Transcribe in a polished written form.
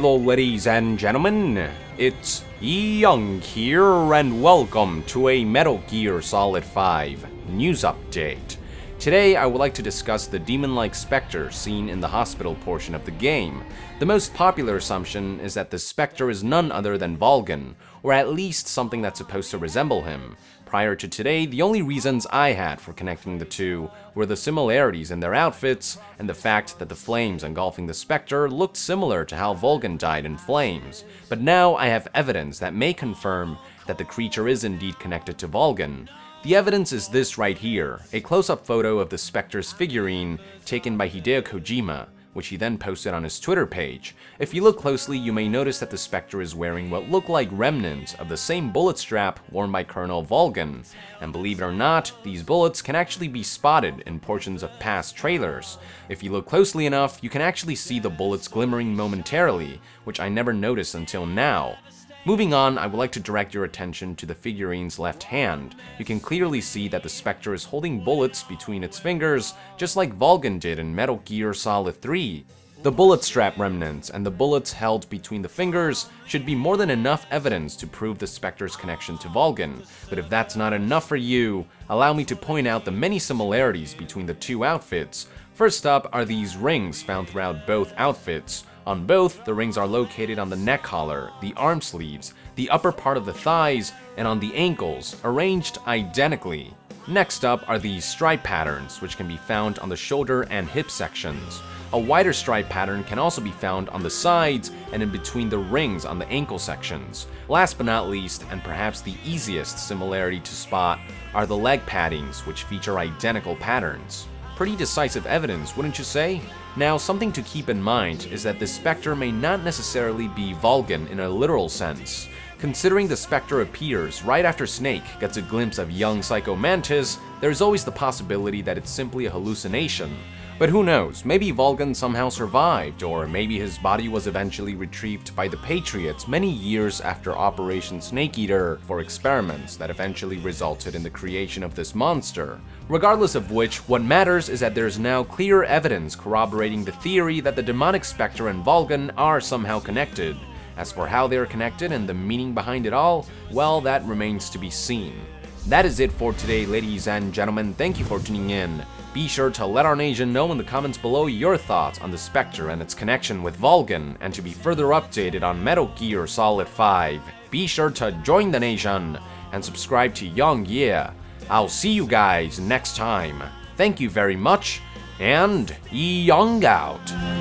Hello ladies and gentlemen, it's Young here and welcome to a Metal Gear Solid 5 news update. Today I would like to discuss the demon-like specter seen in the hospital portion of the game. The most popular assumption is that the specter is none other than Volgin, or at least something that's supposed to resemble him. Prior to today, the only reasons I had for connecting the two were the similarities in their outfits and the fact that the flames engulfing the specter looked similar to how Volgin died in flames. But now I have evidence that may confirm that the creature is indeed connected to Volgin. The evidence is this right here, a close-up photo of the Spectre's figurine taken by Hideo Kojima, which he then posted on his Twitter page. If you look closely, you may notice that the Spectre is wearing what look like remnants of the same bullet strap worn by Colonel Volgin. And believe it or not, these bullets can actually be spotted in portions of past trailers. If you look closely enough, you can actually see the bullets glimmering momentarily, which I never noticed until now. Moving on, I would like to direct your attention to the figurine's left hand. You can clearly see that the Spectre is holding bullets between its fingers, just like Volgin did in Metal Gear Solid 3. The bullet strap remnants and the bullets held between the fingers should be more than enough evidence to prove the Spectre's connection to Volgin. But if that's not enough for you, allow me to point out the many similarities between the two outfits. First up are these rings found throughout both outfits. On both, the rings are located on the neck collar, the arm sleeves, the upper part of the thighs, and on the ankles, arranged identically. Next up are these stripe patterns, which can be found on the shoulder and hip sections. A wider stripe pattern can also be found on the sides and in between the rings on the ankle sections. Last but not least, and perhaps the easiest similarity to spot, are the leg paddings, which feature identical patterns. Pretty decisive evidence, wouldn't you say? Now, something to keep in mind is that the Spectre may not necessarily be Volgin in a literal sense. Considering the Spectre appears right after Snake gets a glimpse of young Psycho Mantis, there's always the possibility that it's simply a hallucination. But who knows, maybe Volgin somehow survived, or maybe his body was eventually retrieved by the Patriots many years after Operation Snake Eater for experiments that eventually resulted in the creation of this monster. Regardless of which, what matters is that there's now clear evidence corroborating the theory that the demonic Spectre and Volgin are somehow connected. As for how they're connected and the meaning behind it all, well, that remains to be seen. That is it for today, ladies and gentlemen. Thank you for tuning in. Be sure to let our nation know in the comments below your thoughts on the Spectre and its connection with Volgin, and to be further updated on Metal Gear Solid 5, be sure to join the nation and subscribe to Young Yeah. I'll see you guys next time. Thank you very much, and Young out.